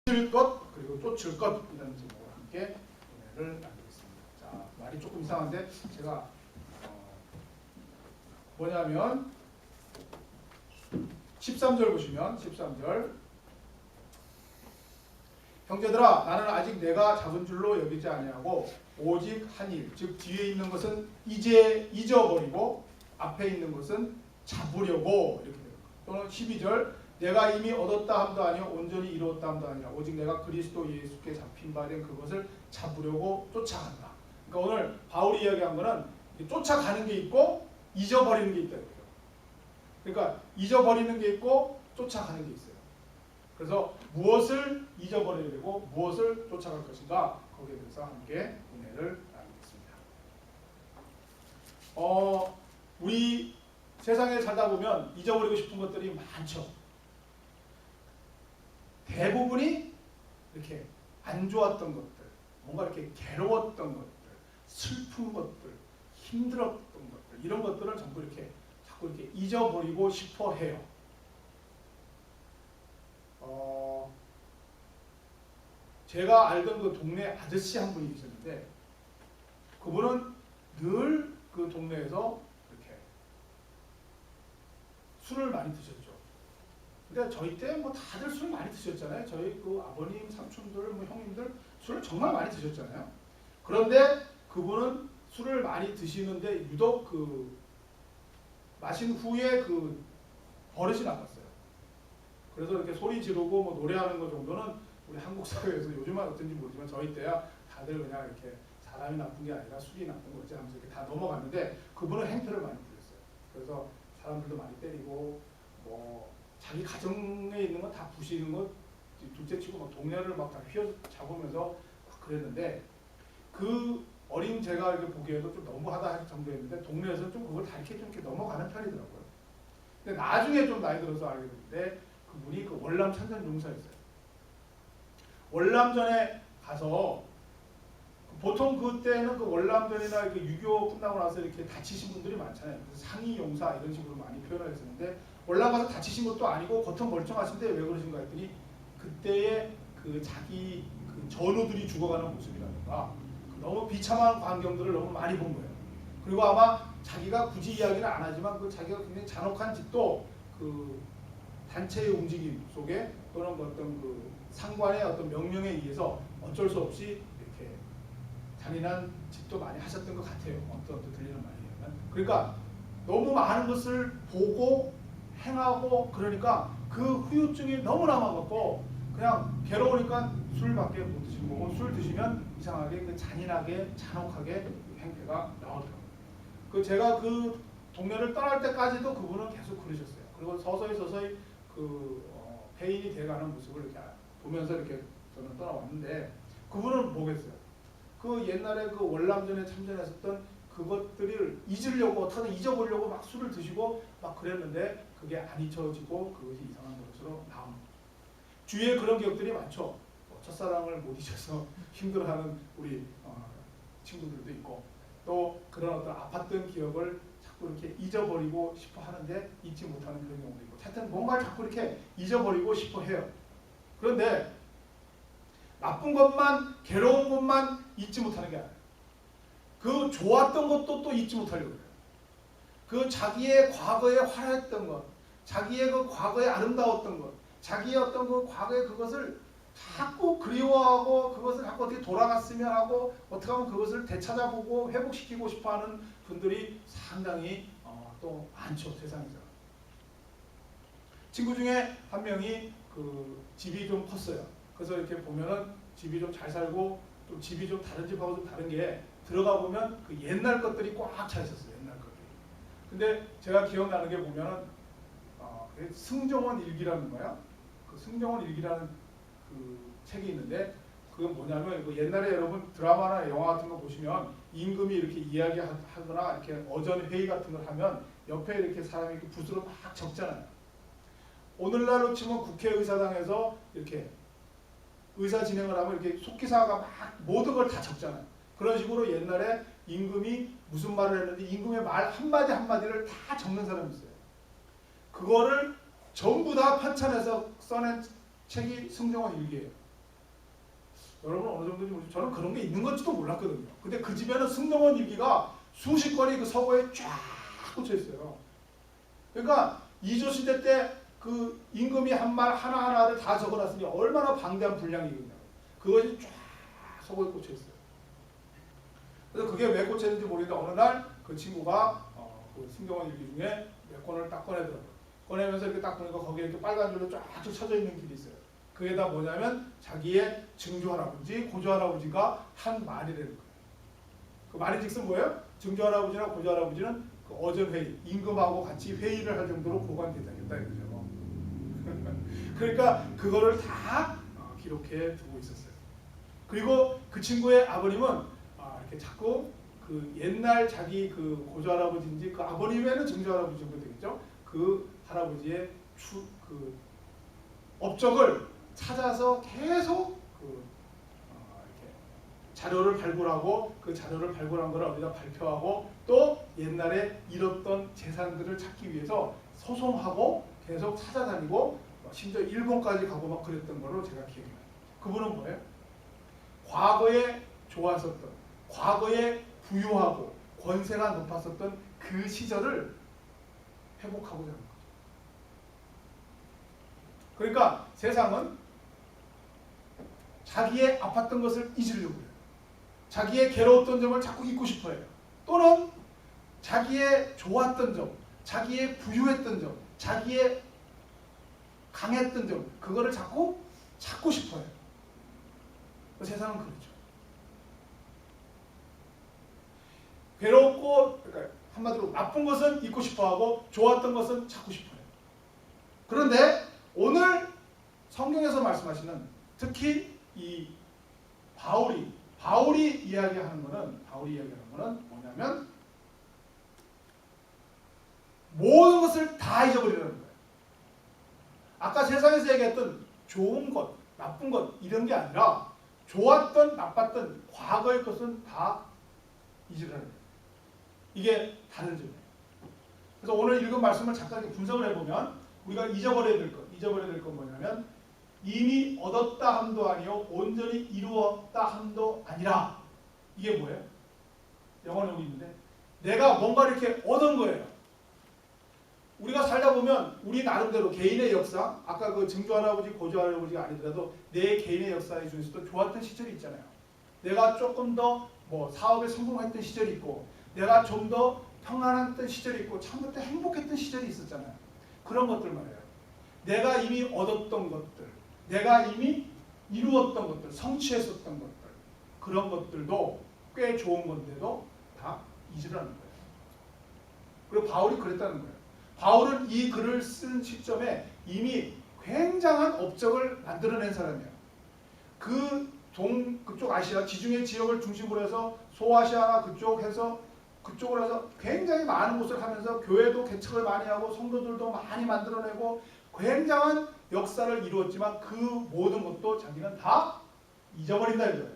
쫓을 것 그리고 쫓을 것 이라는 제목으로 함께 은혜를 나누겠습니다. 자, 말이 조금 이상한데 제가 뭐냐면 13절 보시면 13절 형제들아 나는 아직 내가 잡은 줄로 여기지 아니하고 오직 한 일 즉 뒤에 있는 것은 이제 잊어버리고 앞에 있는 것은 잡으려고 이렇게 됩니다. 또는 12절 내가 이미 얻었다 함도 아니요 온전히 이루었다 함도 아니라 오직 내가 그리스도 예수께 잡힌 바 된 그것을 잡으려고 쫓아간다. 그러니까 오늘 바울이 이야기한 거는 쫓아가는 게 있고 잊어버리는 게 있다. 그러니까 잊어버리는 게 있고 쫓아가는 게 있어요. 그래서 무엇을 잊어버리려고 무엇을 쫓아갈 것인가 거기에 대해서 함께 은혜를 나누겠습니다. 우리 세상에 살다 보면 잊어버리고 싶은 것들이 많죠. 대부분이 이렇게 안 좋았던 것들, 뭔가 이렇게 괴로웠던 것들, 슬픈 것들, 힘들었던 것들 이런 것들을 전부 이렇게 자꾸 이렇게 잊어버리고 싶어 해요. 제가 알던 그 동네 아저씨 한 분이 있었는데 그분은 늘 그 동네에서 이렇게 술을 많이 드셨죠. 근데 저희 때 뭐 다들 술 많이 드셨잖아요. 저희 그 아버님, 삼촌들, 뭐 형님들 술을 정말 많이 드셨잖아요. 그런데 그분은 술을 많이 드시는데 유독 그 마신 후에 그 버릇이 나빴어요. 그래서 이렇게 소리 지르고 뭐 노래하는 것 정도는 우리 한국 사회에서 요즘은 어떤지 모르지만 저희 때야 다들 그냥 이렇게 사람이 나쁜 게 아니라 술이 나쁜 거지 하면서 이렇게 다 넘어갔는데 그분은 행패를 많이 부렸어요. 그래서 사람들도 많이 때리고 뭐 자기 가정에 있는 건 다 부시는 거 둘째치고 막 동네를 막 다 휘어잡으면서 막 그랬는데 그 어린 제가 이렇게 보기에도 좀 너무하다 할 정도였는데 동네에서 좀 그걸 다 이렇게 좀 이렇게 넘어가는 편이더라고요. 근데 나중에 좀 나이 들어서 알게 됐는데 그분이 그 월남 참전 용사였어요. 월남전에 가서 보통 그때는 그 월남전이나 그 6.25 끝나고 나서 이렇게 다치신 분들이 많잖아요. 그래서 상위 용사 이런 식으로 많이 표현을 했었는데 월남 가서 다치신 것도 아니고 겉은 멀쩡하신데 왜 그러신가 했더니 그때의 그 자기 그 전우들이 죽어가는 모습이라든가 너무 비참한 광경들을 너무 많이 본 거예요. 그리고 아마 자기가 굳이 이야기는 안 하지만 그 자기가 굉장히 잔혹한 짓도 그 단체의 움직임 속에 또는 어떤 그 상관의 어떤 명령에 의해서 어쩔 수 없이 이렇게 잔인한 짓도 많이 하셨던 것 같아요. 어떤 들리는 말이에요. 그러니까 너무 많은 것을 보고 행하고 그러니까 그 후유증이 너무 남아갖고 그냥 괴로우니까 술밖에 못 드시는 거고 술 드시면 이상하게 그 잔인하게 잔혹하게 행태가 나오더라고요. 그 제가 그 동네를 떠날 때까지도 그분은 계속 그러셨어요. 그리고 서서히 그 폐인이 돼가는 모습을 이렇게 보면서 이렇게 저는 떠나왔는데 그분은 뭐겠어요? 그 옛날에 그 월남전에 참전했었던 그것들을 잊으려고 어떻게든 잊어보려고 막 술을 드시고 막 그랬는데 그게 안 잊혀지고 그것이 이상한 것으로 나옵니다. 주위에 그런 기억들이 많죠. 첫사랑을 못 잊어서 힘들어하는 우리 친구들도 있고 또 그런 어떤 아팠던 기억을 자꾸 이렇게 잊어버리고 싶어 하는데 잊지 못하는 그런 경우도 있고 하여튼 뭔가를 자꾸 이렇게 잊어버리고 싶어 해요. 그런데 나쁜 것만 괴로운 것만 잊지 못하는 게 아니에요. 그 좋았던 것도 또 잊지 못하려고 해요. 그 자기의 과거에 화려했던 것, 자기의 그 과거에 아름다웠던 것, 자기의 어떤 그 과거의 그것을 자꾸 그리워하고 그것을 자꾸 어떻게 돌아갔으면 하고 어떻게 하면 그것을 되찾아보고 회복시키고 싶어하는 분들이 상당히 또 많죠. 세상에서. 친구 중에 한 명이 그 집이 좀 컸어요. 그래서 이렇게 보면은 집이 좀 잘 살고 또 집이 좀 다른 집하고 좀 다른 게 들어가 보면 그 옛날 것들이 꽉 차 있었어요. 옛날 것들이. 근데 제가 기억나는 게 보면은 승정원 일기라는 거야. 그 승정원 일기라는 그 책이 있는데 그건 뭐냐면 그 옛날에 여러분 드라마나 영화 같은 거 보시면 임금이 이렇게 이야기하거나 이렇게 어전 회의 같은 걸 하면 옆에 이렇게 사람이 이렇게 붓으로 막 적잖아요. 오늘날로 치면 국회의사당에서 이렇게 의사 진행을 하면 이렇게 속기사가 막 모든 걸 다 적잖아요. 그런 식으로 옛날에 임금이 무슨 말을 했는데 임금의 말 한마디 한마디를 다 적는 사람이 있어요. 그거를 전부 다 편찬해서 써낸 책이 승정원 일기예요. 여러분 어느 정도인지 모르죠. 저는 그런 게 있는 건지도 몰랐거든요. 근데 그 집에는 승정원 일기가 수십 권이 그 서고에 쫙 꽂혀 있어요. 그러니까 이조 시대 때 그 임금이 한 말 하나하나를 다 적어놨으니 얼마나 방대한 분량이겠냐고. 그것이 쫙 서고에 꽂혀 있어요. 그래서 그게 왜 꽂혀 있는지 모르겠는데 어느 날 그 친구가 그 승정원 일기 중에 몇 권을 딱 꺼내더라고요. 꺼내면서 이렇게 딱 보니까 거기에 이렇게 빨간 줄로 쫙 쳐져 있는 길이 있어요. 그게다 뭐냐면 자기의 증조할아버지, 고조할아버지가 한 말이라는 거예요. 그 말인즉슨 뭐예요? 증조할아버지나 고조할아버지는 그 어전회의, 임금하고 같이 회의를 할 정도로 고관 대장이었다 이거죠. 그러니까 그거를 다 기록해 두고 있었어요. 그리고 그 친구의 아버님은 이렇게 자꾸 그 옛날 자기 그 고조할아버지인지 그 아버님에는 증조할아버지 정도 되겠죠. 그 할아버지의 그 업적을 찾아서 계속 이렇게 자료를 발굴하고 그 자료를 발굴한 걸 어디다 발표하고 또 옛날에 잃었던 재산들을 찾기 위해서 소송하고 계속 찾아다니고 심지어 일본까지 가고 막 그랬던 걸로 제가 기억이 나요. 그분은 뭐예요? 과거에 좋았었던, 과거에 부유하고 권세가 높았었던 그 시절을 회복하고자 하는 거죠. 그러니까 세상은 자기의 아팠던 것을 잊으려고 해요. 자기의 괴로웠던 점을 자꾸 잊고 싶어 해요. 또는 자기의 좋았던 점, 자기의 부유했던 점, 자기의 강했던 점, 그거를 자꾸 찾고 싶어 해요. 세상은 그렇죠. 괴롭고, 그러니까 한마디로 나쁜 것은 잊고 싶어 하고 좋았던 것은 찾고 싶어 해요. 그런데 오늘 성경에서 말씀하시는 특히 이 바울이 이야기하는 거는 뭐냐면 모든 것을 다 잊어버리라는 거예요. 아까 세상에서 얘기했던 좋은 것, 나쁜 것 이런 게 아니라 좋았던, 나빴던 과거의 것은 다 잊으라는 거예요. 이게 다른 점이에요. 그래서 오늘 읽은 말씀을 잠깐 분석을 해보면 우리가 잊어버려야 될 것 뭐냐면 이미 얻었다 함도 아니요 온전히 이루었다 함도 아니라. 이게 뭐예요? 영어는 여기 있는데 내가 뭔가 이렇게 얻은 거예요. 우리가 살다 보면 우리 나름대로 개인의 역사, 아까 그 증조할아버지, 고조할아버지가 아니더라도 내 개인의 역사 중에서도 좋았던 시절이 있잖아요. 내가 조금 더 뭐 사업에 성공했던 시절이 있고 내가 좀 더 평안했던 시절이 있고 참 그때 행복했던 시절이 있었잖아요. 그런 것들 말이에요. 내가 이미 얻었던 것들, 내가 이미 이루었던 것들, 성취했었던 것들, 그런 것들도 꽤 좋은 건데도 다 잊으라는 거예요. 그리고 바울이 그랬다는 거예요. 바울은 이 글을 쓴 시점에 이미 굉장한 업적을 만들어낸 사람이에요. 그쪽 아시아 지중해 지역을 중심으로 해서 소아시아나 그쪽으로 해서 굉장히 많은 곳을 하면서 교회도 개척을 많이 하고 성도들도 많이 만들어내고 굉장한 역사를 이루었지만 그 모든 것도 자기는 다 잊어버린다 이거예요.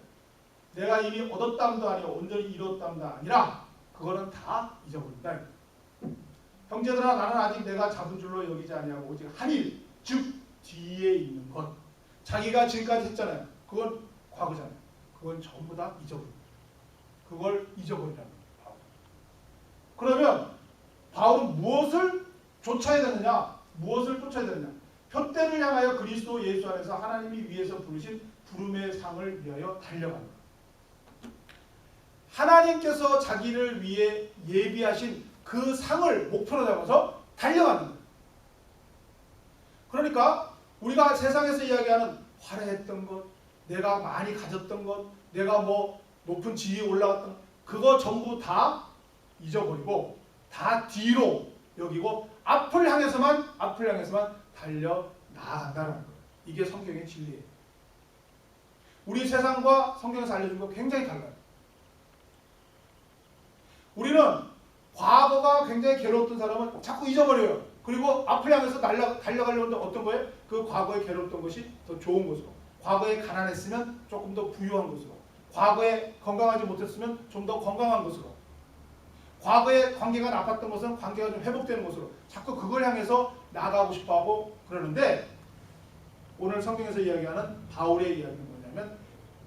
내가 이미 얻었담도 아니고 온전히 이뤘담도 아니라 그거는 다 잊어버린다. 형제들아 나는 아직 내가 잡은 줄로 여기지 아니하고 오직 한 일, 즉 뒤에 있는 것. 자기가 지금까지 했잖아요. 그건 과거잖아요. 그건 전부 다 잊어버립니다. 그걸 잊어버리라는 거예요. 그러면 바울은 무엇을 쫓아야 되느냐? 표대를 향하여 그리스도 예수 안에서 하나님이 위에서 부르신 부름의 상을 위하여 달려가는 거예요. 하나님께서 자기를 위해 예비하신 그 상을 목표로 잡아서 달려가는 거예요. 그러니까 우리가 세상에서 이야기하는 화려했던 것, 내가 많이 가졌던 것, 내가 뭐 높은 지위에 올라갔던 것, 그거 전부 다 잊어버리고 다 뒤로 여기고 앞을 향해서만 달려 나아간다는 거예요. 이게 성경의 진리예요. 우리 세상과 성경에서 알려준 거 굉장히 달라요. 우리는 과거가 굉장히 괴로웠던 사람은 자꾸 잊어버려요. 그리고 앞을 향해서 달려가려고 하는데 어떤 거예요? 그 과거에 괴로웠던 것이 더 좋은 것으로, 과거에 가난했으면 조금 더 부유한 것으로, 과거에 건강하지 못했으면 좀 더 건강한 것으로, 과거에 관계가 나빴던 것은 관계가 좀 회복되는 것으로 자꾸 그걸 향해서 나아가고 싶어하고 그러는데 오늘 성경에서 이야기하는 바울의 이야기는 뭐냐면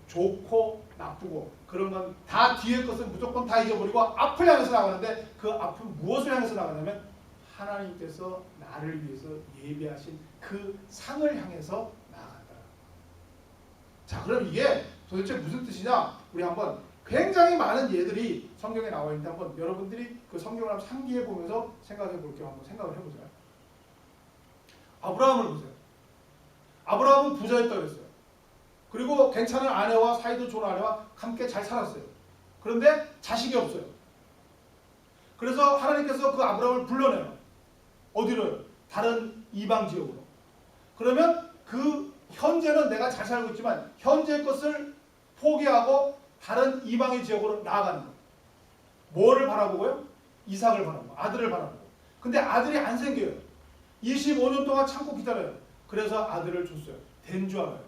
좋고 나쁘고 그런 건 다 뒤의 것은 무조건 다 잊어버리고 앞을 향해서 나가는데 그 앞은 무엇을 향해서 나가냐면 하나님께서 나를 위해서 예비하신 그 상을 향해서 나아간다. 자, 그럼 이게 도대체 무슨 뜻이냐? 우리 한번 굉장히 많은 예들이 성경에 나와 있는데 한번 여러분들이 그 성경을 한번 상기해 보면서 생각해 볼게요. 한번 생각을 해보세요. 아브라함을 보세요. 아브라함은 부자였다고 그랬어요. 그리고 괜찮은 아내와 사이도 좋은 아내와 함께 잘 살았어요. 그런데 자식이 없어요. 그래서 하나님께서 그 아브라함을 불러내요. 어디로요? 다른 이방 지역으로. 그러면 그 현재는 내가 잘 살고 있지만 현재 것을 포기하고 다른 이방의 지역으로 나아가는 거예요. 뭐를 바라보고요? 이삭을 바라보고 아들을 바라보고. 근데 아들이 안 생겨요. 25년 동안 참고 기다려요. 그래서 아들을 줬어요. 된 줄 알아요.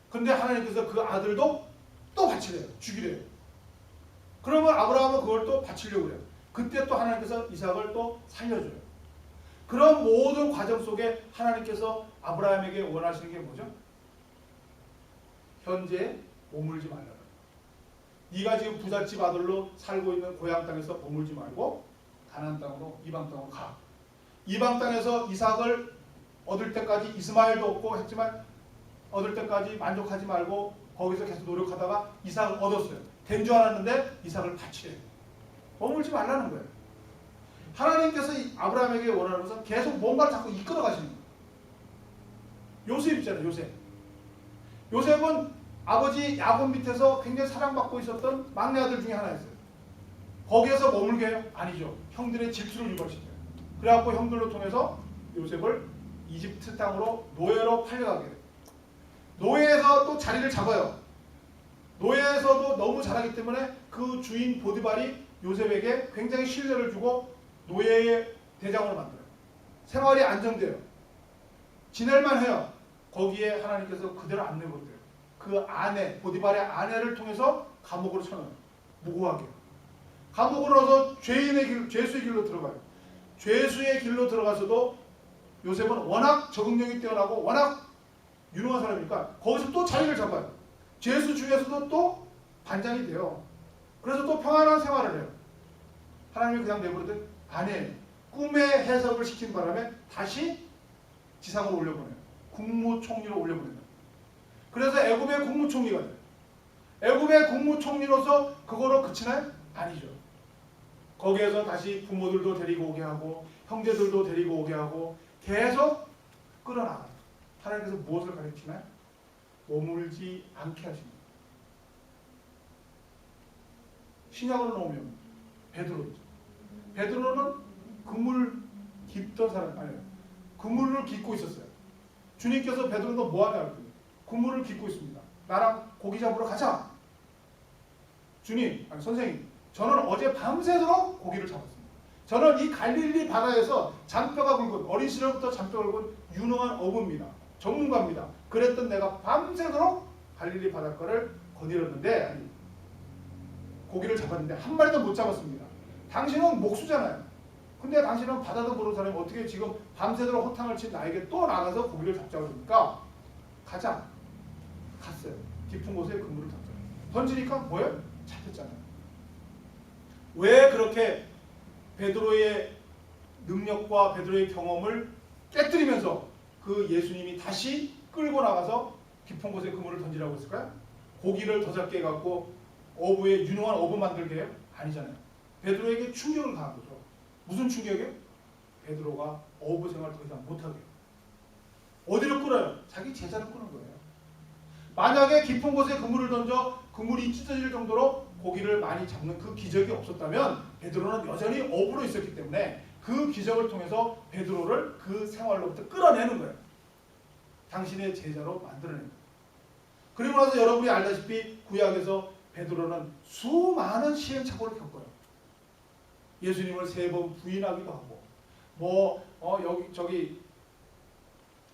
근데 하나님께서 그 아들도 또 바치래요. 죽이래요. 그러면 아브라함은 그걸 또 바치려고 해요. 그때 또 하나님께서 이삭을 또 살려줘요. 그런 모든 과정 속에 하나님께서 아브라함에게 원하시는 게 뭐죠? 현재에 머물지 말라는 거예요. 네가 지금 부잣집 아들로 살고 있는 고향 땅에서 머물지 말고 가나안 땅으로 이방 땅으로 가. 이방 땅에서 이삭을 얻을 때까지 이스마엘도 얻고 했지만 얻을 때까지 만족하지 말고 거기서 계속 노력하다가 이삭을 얻었어요. 된 줄 알았는데 이삭을 바치래요. 머물지 말라는 거예요. 하나님께서 아브라함에게 원하는 것은 계속 뭔가를 자꾸 이끌어 가시는 거예요. 요셉 있잖아요. 요셉. 요셉은 아버지 야곱 밑에서 굉장히 사랑받고 있었던 막내 아들 중에 하나였어요. 거기에서 머물게 해요? 아니죠. 형들의 질투를 유발시켜요. 그래갖고 형들로 통해서 요셉을 이집트 땅으로 노예로 팔려가게 돼요. 노예에서 또 자리를 잡아요. 노예에서도 너무 잘하기 때문에 그 주인 보디발이 요셉에게 굉장히 신뢰를 주고 노예의 대장으로 만들어요. 생활이 안정돼요. 지낼만 해요. 거기에 하나님께서 그대로 안 내버려요. 그 아내, 보디발의 아내를 통해서 감옥으로 쳐넣어요. 무고하게. 감옥으로 넣어서 죄수의 길로 들어가요. 죄수의 길로 들어가서도 요셉은 워낙 적응력이 뛰어나고 워낙 유능한 사람이니까 거기서 또 자리를 잡아요. 죄수 중에서도 또 반장이 돼요. 그래서 또 평안한 생활을 해요. 하나님이 그냥 내버려둔 아내 꿈의 해석을 시킨 바람에 다시 지상으로 올려보내요. 국무총리로 올려보내요. 그래서 애굽의 국무총리가 돼요. 애굽의 국무총리로서 그거로 그치나요? 아니죠. 거기에서 다시 부모들도 데리고 오게 하고 형제들도 데리고 오게 하고 계속 끌어나가요. 하나님께서 무엇을 가르치나요? 머물지 않게 하십니다. 신약으로 나오면 베드로죠. 베드로는 그물 깊던 사람 아니에요. 그물을 깃고 있었어요. 주님께서 베드로도 뭐하냐 그랬더니 그물을 깃고 있습니다. 나랑 고기 잡으러 가자. 주님, 아니 선생님, 저는 어제 밤새도록 고기를 잡았습니다. 저는 이 갈릴리 바다에서 잔뼈가 굵은 어린 시절부터 잔뼈가 굵은 유능한 어부입니다. 전문가입니다. 그랬던 내가 밤새도록 갈릴리 바닷가를 거닐었는데 아니, 고기를 잡았는데 한 마리도 못 잡았습니다. 당신은 목수잖아요. 근데 당신은 바다도 모르는 사람이 어떻게 지금 밤새도록 허탕을 친 나에게 또 나가서 고기를 잡자고 그러니까 가자. 갔어요. 깊은 곳에 그물을 던져요. 던지니까 뭐예요? 잡혔잖아요. 왜 그렇게 베드로의 능력과 베드로의 경험을 깨뜨리면서 그 예수님이 다시 끌고 나가서 깊은 곳에 그물을 던지라고 했을까요? 고기를 더 잡게 해갖고 어부의 유능한 어부 만들게 해요? 아니잖아요. 베드로에게 충격을 가한 거죠. 무슨 충격이에요? 베드로가 어부 생활 더 이상 못하게 해요. 어디로 끌어요? 자기 제자를 끄는 거예요. 만약에 깊은 곳에 그물을 던져 그물이 찢어질 정도로 고기를 많이 잡는 그 기적이 없었다면 베드로는 여전히 어부로 있었기 때문에 그 기적을 통해서 베드로를 그 생활로부터 끌어내는 거예요. 당신의 제자로 만들어내는 거예요. 그리고 나서 여러분이 알다시피 구약에서 베드로는 수많은 시행착오를 겪어요. 예수님을 3번 부인하기도 하고 여기 저기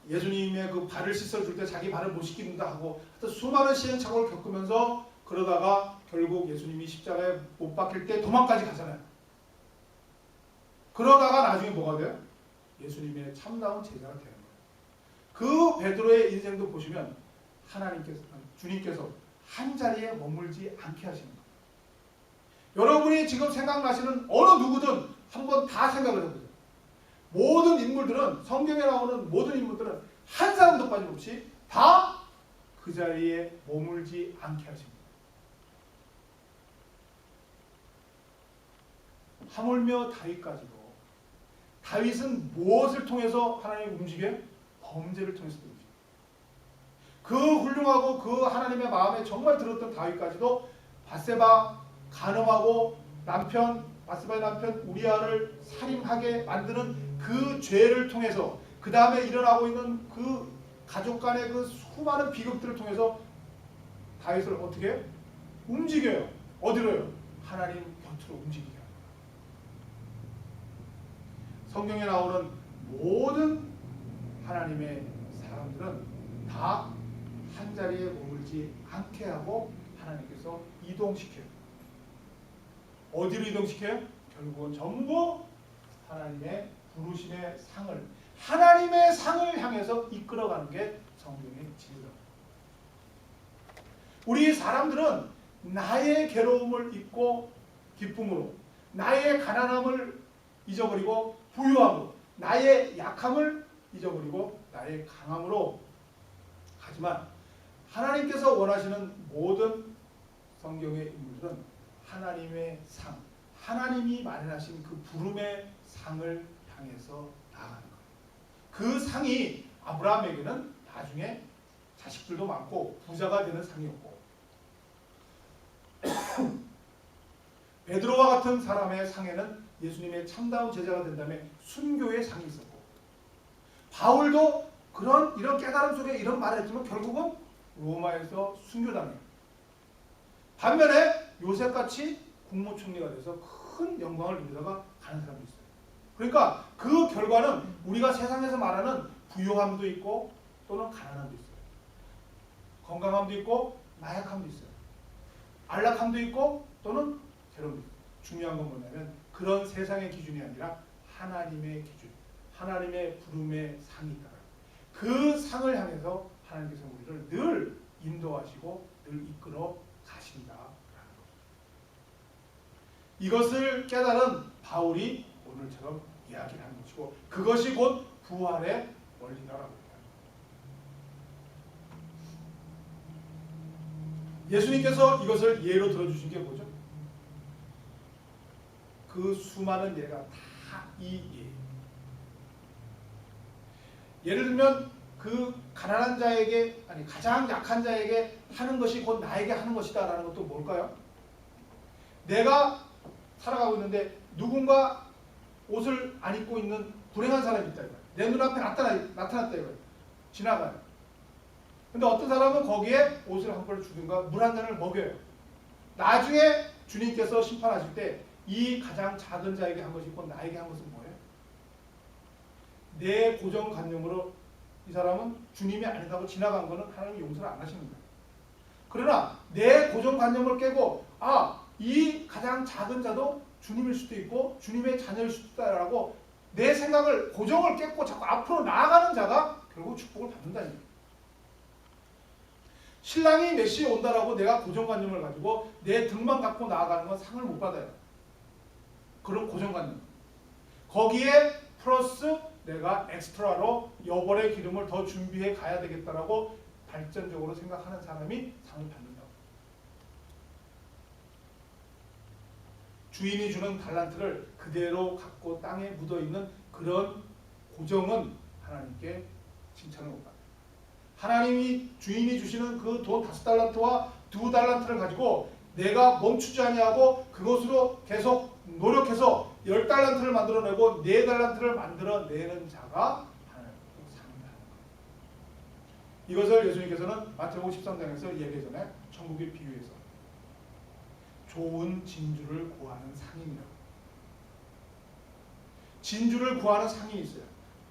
예수님의 그 발을 씻어줄 때 자기 발을 못 씻긴다 하고 수많은 시행착오를 겪으면서 그러다가 결국 예수님이 십자가에 못 박힐 때 도망까지 가잖아요. 그러다가 나중에 뭐가 돼요? 예수님의 참다운 제자가 되는 거예요. 그 베드로의 인생도 보시면 주님께서 한 자리에 머물지 않게 하시는 거예요. 여러분이 지금 생각나시는 어느 누구든 한번 다 생각을 해보세요. 모든 인물들은, 성경에 나오는 모든 인물들은 한 사람도 빠짐없이 다 그 자리에 머물지 않게 하십니다. 하물며 다윗까지도. 다윗은 무엇을 통해서 하나님이 움직여요? 범죄를 통해서 움직여요. 그 훌륭하고 그 하나님의 마음에 정말 들었던 다윗까지도 밧세바 간음하고 밧세바의 남편 우리아를 살인하게 만드는 그 죄를 통해서, 그 다음에 일어나고 있는 그 가족 간의 그 수많은 비극들을 통해서 다윗을 어떻게 해요? 움직여요. 어디로요? 하나님 곁으로 움직이게 합니다. 성경에 나오는 모든 하나님의 사람들은 다 한 자리에 머물지 않게 하고 하나님께서 이동시켜요. 어디로 이동시켜요? 결국은 전부 하나님의 부르심의 상을, 하나님의 상을 향해서 이끌어가는 게 성경의 진리입니다. 우리 사람들은 나의 괴로움을 잊고 기쁨으로, 나의 가난함을 잊어버리고 부유함으로, 나의 약함을 잊어버리고 나의 강함으로, 하지만 하나님께서 원하시는 모든 성경의 인물들은 하나님의 상, 하나님이 마련하신 그 부름의 상을 향해서 나아가는 거예요. 그 상이 아브라함에게는 나중에 자식들도 많고 부자가 되는 상이었고, 베드로와 같은 사람의 상에는 예수님의 참다운 제자가 된 다음에 순교의 상이 있었고, 바울도 이런 깨달음 속에 이런 말을 했지만 결국은 로마에서 순교당해요. 반면에 요셉같이 국무총리가 돼서 큰 영광을 누리다가 가는 사람도 있어요. 그러니까 그 결과는 우리가 세상에서 말하는 부유함도 있고 또는 가난함도 있어요. 건강함도 있고 나약함도 있어요. 안락함도 있고 또는 괴로움도 있어요. 중요한 건 뭐냐면 그런 세상의 기준이 아니라 하나님의 기준, 하나님의 부름의 상이 있다. 그 상을 향해서 하나님께서 우리를 늘 인도하시고 늘 이끌어 가신다. 이것을 깨달은 바울이 오늘처럼 이야기를 하는 것이고, 그것이 곧 부활의 원리다라고 합니다. 예수님께서 이것을 예로 들어주신 게 뭐죠? 그 수많은 예가 다 이 예예요. 예를 들면 그 가난한 자에게, 아니 가장 약한 자에게 하는 것이 곧 나에게 하는 것이다 라는 것도 뭘까요? 내가 살아가고 있는데 누군가 옷을 안 입고 있는 불행한 사람이 있다 이거예요. 내 눈앞에 나타났다 이거예요. 지나가요. 근데 어떤 사람은 거기에 옷을 한 벌 주든가 물 한 잔을 먹여요. 나중에 주님께서 심판하실 때 이 가장 작은 자에게 한 것이 곧 나에게 한 것은 뭐예요? 내 고정관념으로 이 사람은 주님이 아니다고 지나간 거는 하나님이 용서를 안 하시는 거예요. 그러나 내 고정관념을 깨고 이 가장 작은 자도 주님일 수도 있고 주님의 자녀일 수도 있다라고 내 생각을, 고정을 깨고 자꾸 앞으로 나아가는 자가 결국 축복을 받는다는 거예요. 신랑이 몇 시에 온다라고 내가 고정관념을 가지고 내 등만 갖고 나아가는 건 상을 못 받아요. 그런 고정관념. 거기에 플러스 내가 엑스트라로 여벌의 기름을 더 준비해 가야 되겠다라고 발전적으로 생각하는 사람이 상을 받는다고. 주인이 주는 달란트를 그대로 갖고 땅에 묻어있는 그런 고정은 하나님께 칭찬을 못 받아요. 하나님이 주인이 주시는 그 돈 5달란트와 2달란트를 가지고 내가 멈추지 아니하고 그것으로 계속 노력해서 10달란트를 만들어내고 4달란트를 만들어내는 자가 하나님께 상을 하는 거예요. 이것을 예수님께서는 마태복음 13장에서 얘기 전에 천국의 비유에서 좋은 진주를 구하는 상인이라고. 진주를 구하는 상인이 있어요.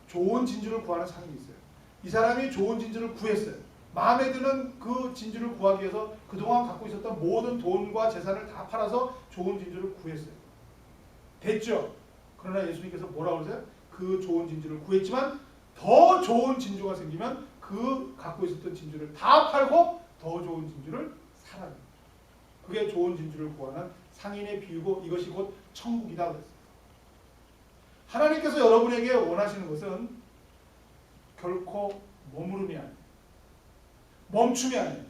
좋은 진주를 구하는 상인이 있어요. 이 사람이 좋은 진주를 구했어요. 마음에 드는 그 진주를 구하기 위해서 그동안 갖고 있었던 모든 돈과 재산을 다 팔아서 좋은 진주를 구했어요. 됐죠? 그러나 예수님께서 뭐라고 그러세요? 그 좋은 진주를 구했지만 더 좋은 진주가 생기면 그 갖고 있었던 진주를 다 팔고 더 좋은 진주를 사라. 그게 좋은 진주를 구하는 상인의 비유고 이것이 곧 천국이다 그랬습니다. 하나님께서 여러분에게 원하시는 것은 결코 머무름이 아니에요. 멈춤이 아니에요.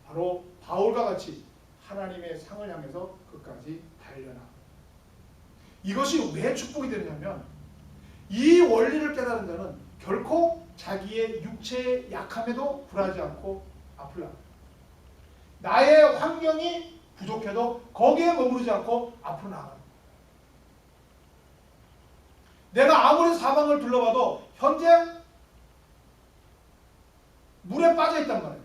바로 바울과 같이 하나님의 상을 향해서 끝까지 달려나. 이것이 왜 축복이 되느냐면 이 원리를 깨달은 자는 결코 자기의 육체의 약함에도 굴하지 않고 앞을 나가요. 나의 환경이 부족해도 거기에 머무르지 않고 앞으로 나가요. 내가 아무리 사방을 둘러봐도 현재 물에 빠져 있단 말이에요.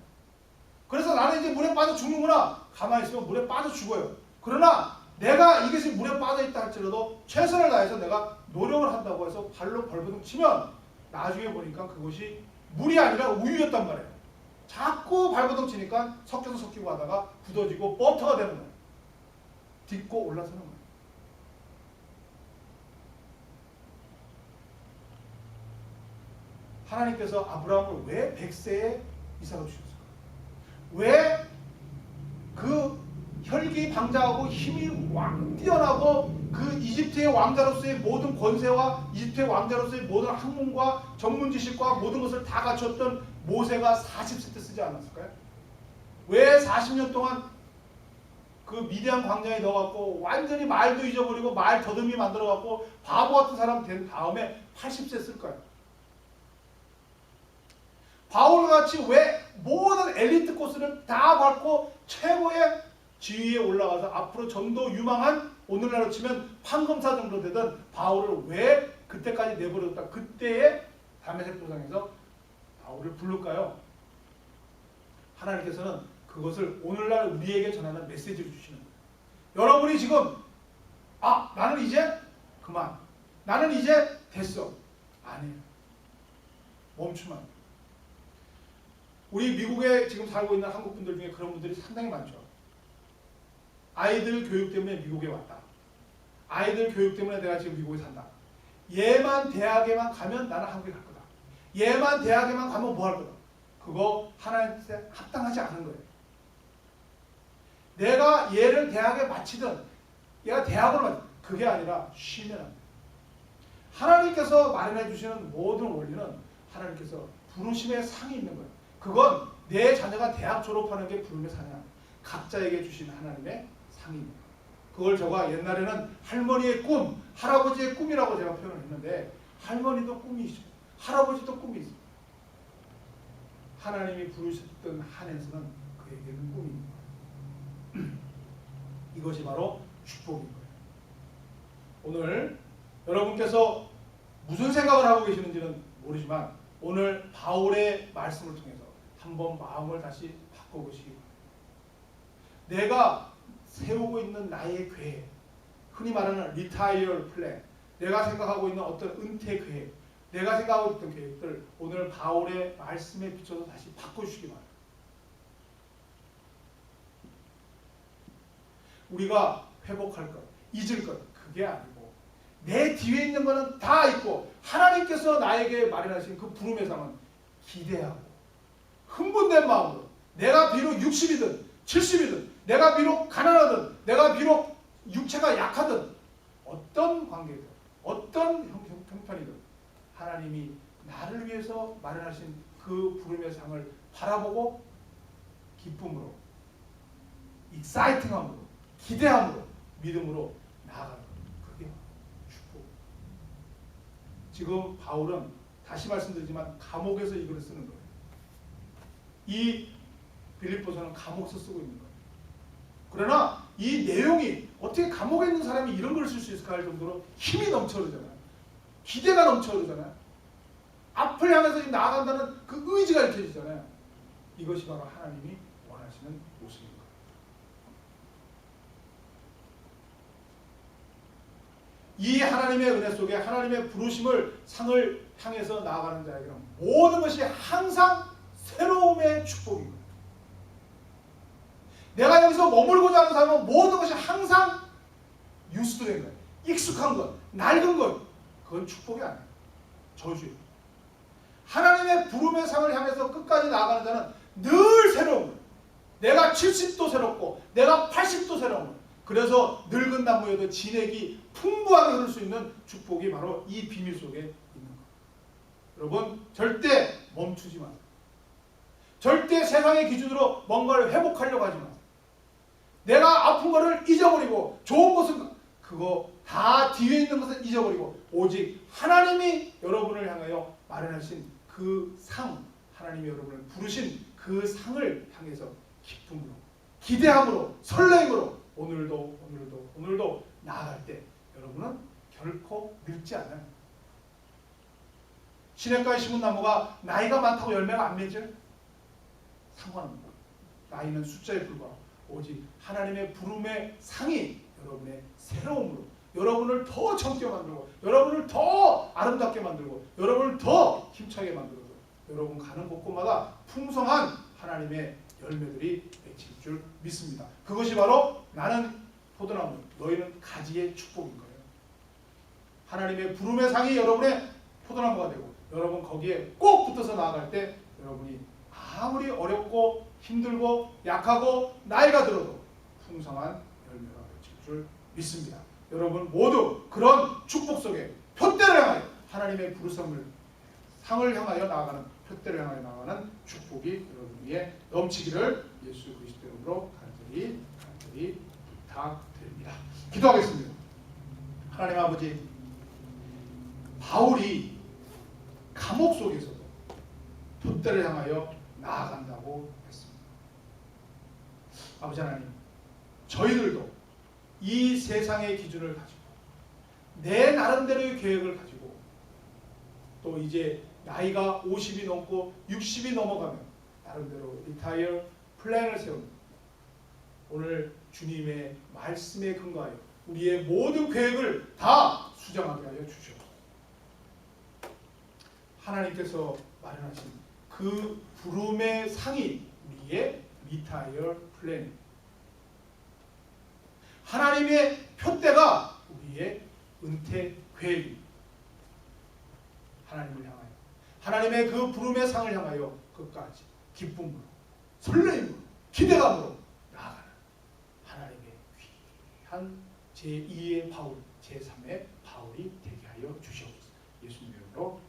그래서 나는 이제 물에 빠져 죽는구나. 가만히 있으면 물에 빠져 죽어요. 그러나 내가 이것이 물에 빠져 있다 할지라도 최선을 다해서 내가 노력을 한다고 해서 발로 벌거둥 치면 나중에 보니까 그것이 물이 아니라 우유였단 말이에요. 자꾸 발버둥 치니까 섞여서 섞이고 하다가 굳어지고 버터가 되는 거예요. 딛고 올라서는 거예요. 하나님께서 아브라함을 왜 100세에 이삭을 주셨을까요? 왜 그 혈기방자하고 힘이 뛰어나고 그 이집트의 왕자로서의 모든 권세와 이집트의 왕자로서의 모든 학문과 전문 지식과 모든 것을 다 갖췄던 모세가 40세 때 쓰지 않았을까요? 왜 40년 동안 그 미디안 광야에 넣어갖고 완전히 말도 잊어버리고 말 더듬이 만들어갖고 바보 같은 사람 된 다음에 80세 쓸까요? 바울같이 왜 모든 엘리트 코스를 다 밟고 최고의 지위에 올라가서 앞으로 전도 유망한 오늘날로 치면 판검사 정도 되던 바울을 왜 그때까지 내버렸다. 그때의 다메섹 도상에서 바울을 부를까요? 하나님께서는 그것을 오늘날 우리에게 전하는 메시지를 주시는 거예요. 여러분이 지금 나는 이제 그만. 나는 이제 됐어. 아니에요. 멈추면 안 돼요. 우리 미국에 지금 살고 있는 한국 분들 중에 그런 분들이 상당히 많죠. 아이들 교육 때문에 미국에 왔다. 아이들 교육 때문에 내가 지금 미국에 산다. 얘만 대학에만 가면 나는 한국에 갈 거다. 얘만 대학에만 가면 뭐 할 거다. 그거 하나님께 합당하지 않은 거예요. 내가 얘를 대학에 마치든 얘가 대학을 마치든 그게 아니라 쉬면 안 돼요. 하나님께서 마련해 주시는 모든 원리는 하나님께서 부르심의 상이 있는 거예요. 그건 내 자녀가 대학 졸업하는 게 부름의 상이 아니에요. 각자에게 주신 하나님의 상입니다. 그걸 제가 옛날에는 할머니의 꿈, 할아버지의 꿈이라고 제가 표현을 했는데 할머니도 꿈이 있고 할아버지도 꿈이 있어요. 하나님이 부르셨던 한에서는 그에게는 꿈입니다. 이것이 바로 축복인 거예요. 오늘 여러분께서 무슨 생각을 하고 계시는지는 모르지만 오늘 바울의 말씀을 통해서 한번 마음을 다시 바꿔보시기 바랍니다. 내가 세우고 있는 나의 계획, 흔히 말하는 retire plan, 내가 생각하고 있는 어떤 은퇴 계획, 내가 생각하고 있던 계획들 오늘 바울의 말씀에 비춰서 다시 바꿔주시기 바랍니다. 우리가 회복할 것, 잊을 것 그게 아니고 내 뒤에 있는 거는 다 있고 하나님께서 나에게 마련하신 그 부름의 상은 기대하고 흥분된 마음으로 내가 비록 60이든 70이든 내가 비록 가난하든 내가 비록 육체가 약하든 어떤 관계든 어떤 형편이든 하나님이 나를 위해서 마련하신 그 부름의 상을 바라보고 기쁨으로 익사이팅함으로 기대함으로 믿음으로 나아가는 것. 그게 축복. 지금 바울은 다시 말씀드리지만 감옥에서 이 글을 쓰는 거예요. 이 빌립보서는 감옥에서 쓰고 있는 거예요. 그러나 이 내용이 어떻게 감옥에 있는 사람이 이런 글을 쓸 수 있을까 할 정도로 힘이 넘쳐 흐르잖아요. 기대가 넘쳐 흐르잖아요. 앞을 향해서 나아간다는 그 의지가 느껴지잖아요. 이것이 바로 하나님이 원하시는 모습입니다. 이 하나님의 은혜 속에 하나님의 부르심을 상을 향해서 나아가는 자에게는 모든 것이 항상 새로움의 축복입니다. 내가 여기서 머물고자 하는 사람은 모든 것이 항상 유스트된 거예요. 익숙한 것, 낡은 것, 그건 축복이 아니에요. 저주예요. 하나님의 부름의 상을 향해서 끝까지 나아가는 자는 늘 새로운 거예요. 내가 70도 새롭고 내가 80도 새로운 거예요. 그래서 늙은 나무에도 진액이 풍부하게 흐를 수 있는 축복이 바로 이 비밀 속에 있는 거예요. 여러분 절대 멈추지 마세요. 절대 세상의 기준으로 뭔가를 회복하려고 하지 마세요. 내가 아픈 거를 잊어버리고 좋은 것은 그거 다 뒤에 있는 것을 잊어버리고 오직 하나님이 여러분을 향하여 마련하신 그 상, 하나님이 여러분을 부르신 그 상을 향해서 기쁨으로, 기대함으로, 설렘으로 오늘도 나아갈 때 여러분은 결코 늙지 않아요. 시냇가에 심은 나무가 나이가 많다고 열매가 안 맺어요? 상관없습니다. 나이는 숫자에 불과하고 오직 하나님의 부름의 상이 여러분의 새로움으로 여러분을 더 젊게 만들고 여러분을 더 아름답게 만들고 여러분을 더 힘차게 만들어서 여러분 가는 곳곳마다 풍성한 하나님의 열매들이 맺힐 줄 믿습니다. 그것이 바로 나는 포도나무, 너희는 가지의 축복인 거예요. 하나님의 부름의 상이 여러분의 포도나무가 되고 여러분 거기에 꼭 붙어서 나아갈 때 여러분이 아무리 어렵고 힘들고 약하고 나이가 들어도 풍성한 열매가 맺힐 줄 믿습니다. 여러분 모두 그런 축복 속에 표대를 향하여 하나님의 부르심을 상을 향하여 나아가는 표대를 향하여 나아가는 축복이 여러분 위에 넘치기를 예수 그리스도 이름으로 간절히 부탁드립니다. 기도하겠습니다. 하나님 아버지, 바울이 감옥 속에서도 표대를 향하여 나아간다고 했습니다. 아버지 하나님, 저희들도 이 세상의 기준을 가지고 내 나름대로의 계획을 가지고 또 이제 나이가 50이 넘고 60이 넘어가면 나름대로 리타이어 플랜을 세웁니다. 오늘 주님의 말씀에 근거하여 우리의 모든 계획을 다 수정하게 하여 주시옵소서. 하나님께서 마련하신 그 부름의 상이 우리의 리타이어 플랜입니다. 하나님의 표대가 우리의 은퇴 계획입니다. 하나님을 향하여 하나님의 그 부름의 상을 향하여 끝까지 기쁨으로 설렘으로 기대감으로 나아가는 하나님의 귀한 제2의 바울, 제3의 바울이 되게 하여 주시옵소서. 예수님 이름으로